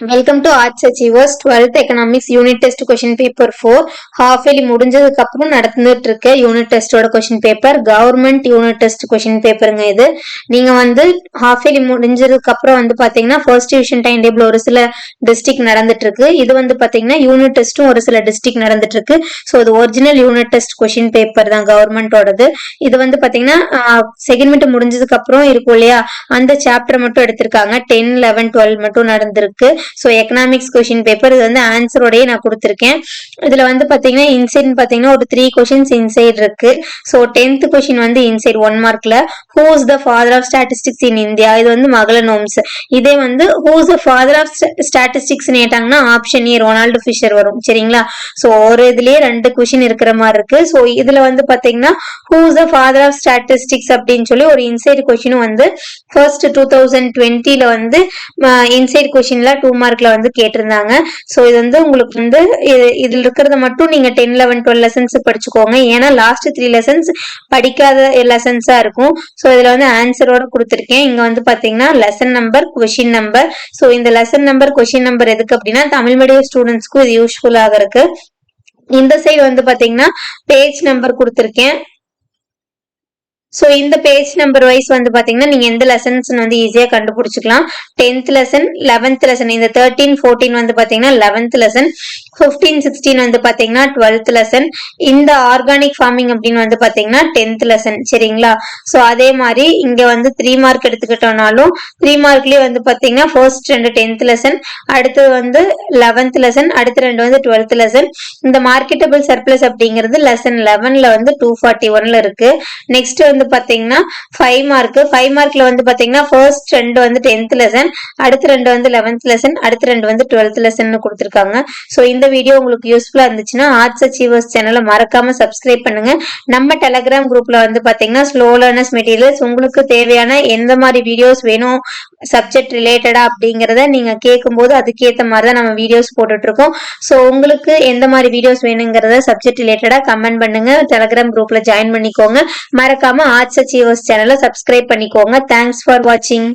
Welcome to arts achievers 12th economics unit test question paper 4 half yearly முடிஞ்சதுக்கு அப்புறம் நடந்துட்டு இருக்க யூனிட் டெஸ்டோட question paper government unit test question பேப்பருங்க. இது நீங்க ஹாஃப் இயர்லி முடிஞ்சதுக்கு அப்புறம் பாத்தீங்கன்னா ஃபர்ஸ்ட் டிவிஷன் டைம் டேபிள் ஒரு சில டிஸ்ட்ரிக்ட் நடந்துட்டு இருக்கு. இது பாத்தீங்கன்னா யூனிட் டெஸ்டும் ஒரு சில டிஸ்ட்ரிக்ட் நடந்துட்டு இருக்கு. ஸோ இது original unit test question paper தான் கவர்மெண்டோடது. இது பாத்தீங்கன்னா செகண்ட் முடிஞ்சதுக்கு அப்புறம் இருக்கும் இல்லையா, அந்த சாப்டர் மட்டும் எடுத்திருக்காங்க. 10, 11, 12 மட்டும் நடந்திருக்கு. ஸோ எக்கனாமிக்ஸ் கொஸ்டின் பேப்பர் இது ஆன்சரோடய நான் கொடுத்துருக்கேன். இதுல பாத்தீங்கன்னா இன்சைட் பாத்தீங்கன்னா ஒரு 3 கொஸ்டின்ஸ் இன்சைட் இருக்கு. ஸோ 10th கொஸ்டின் இன்சைட் 1 மார்க்ல who is the father of statistics in India, இது மகளனோம்ஸ். இதே who is the father of statistics கேட்டாங்கன்னா ஆப்ஷன் ஏ ரொனால்டு ஃபிஷர் வரும். சரிங்களா? ஸோ ஒரு இதுலயே 2 கொஸ்டின் இருக்கிற மாதிரி இருக்கு. ஸோ இதுல பாத்தீங்கன்னா who is the father of statistics அப்படின்னு சொல்லி ஒரு இன்சைட் கொஸ்டினும் ஃபர்ஸ்ட் 2020ல இன்சைட் கொஸ்டின்ல 2 மார்க்ல கேட்டிருந்தாங்க. சோ இது உங்களுக்கு இதுல இருக்கிறத மட்டும் நீங்க 10, 11, 12 லெசன்ஸ் படிச்சுக்கோங்க. ஏன்னா லாஸ்ட் 3 லெசன்ஸ் படிக்காத லெசன்ஸா இருக்கும். சோ இதுல ஆன்சரோட கொடுத்திருக்கேன். இங்க பாத்தீங்கன்னா lesson number, question number. So இந்த லெசன் நம்பர், கொஸ்டின் நம்பர் எதுக்கு அப்படின்னா தமிழ் மீடியம் ஸ்டூடெண்ட்ஸ்க்கும் இது யூஸ்ஃபுல்லாக இருக்கு. இந்த சைடு பாத்தீங்கன்னா பேஜ் நம்பர் கொடுத்திருக்கேன். சோ இந்த பேஜ் நம்பர் வைஸ் பாத்தீங்கன்னா நீங்க எந்த லெசன்ஸ் ஈஸியா கண்டுபிடிச்சிக்கலாம். 10th லெசன், 11th லெசன், இந்த 13, 14 பாத்தீங்கன்னா 11th லெசன், 15, 16 பாத்தீங்கன்னா 12th லெசன், இந்த ஆர்கானிக் ஃபார்மிங் அப்படின்னு பாத்தீங்கன்னா 10th லெசன். சரிங்களா? சோ அதே மாதிரி இங்க 3 மார்க் எடுத்துக்கிட்டோம்னாலும் 3 மார்க்லயே பாத்தீங்கன்னா ஃபர்ஸ்ட் 2 10th லெசன், அடுத்து 11th லெசன், அடுத்து 2 12th லெசன். இந்த மார்க்கெட்டபிள் சர்ப்ளஸ் அப்படிங்கிறது லெசன் 11ல 241ல இருக்கு. நெக்ஸ்ட் பாத்தீங்கன்னா 5 மார்க், 5 மார்க்ல பாத்தீங்கன்னா ஃபர்ஸ்ட் 2 10th லெசன், அடுத்து 2 11th லெசன், அடுத்து 2 12th லெசன் கொடுத்திருக்காங்க. சோ இந்த வீடியோ உங்களுக்கு யூஸ்ஃபுல்லா இருந்துச்சுன்னா ஆர்ட்ஸ் அச்சீவர்ஸ் சேனலை மறக்காம சப்ஸ்கிரைப் பண்ணுங்க. நம்ம டெலகிராம் குரூப்ல பாத்தீங்கன்னா ஸ்லோ லேர்னர்ஸ் மெட்டீரியல்ஸ் உங்களுக்கு தேவையான எந்த மாதிரி வீடியோஸ் வேணும் சப்ஜெக்ட் ரிலேட்டடா அப்படிங்கறத நீங்க கேட்கும் போது அதுக்கேற்ற மாதிரி தான் நம்ம வீடியோஸ் போட்டுட்டு இருக்கோம். சோ உங்களுக்கு எந்த மாதிரி வீடியோஸ் வேணுங்கிறத சப்ஜெக்ட் ரிலேட்டடா கமெண்ட் பண்ணுங்க. டெலகிராம் குரூப்ல ஜாயின் பண்ணிக்கோங்க. மறக்காம ஆர்ட்ஸ் அச்சீவர்ஸ் சேனலை சப்ஸ்கிரைப் பண்ணிக்கோங்க. தேங்க்ஸ் ஃபார் வாட்சிங்.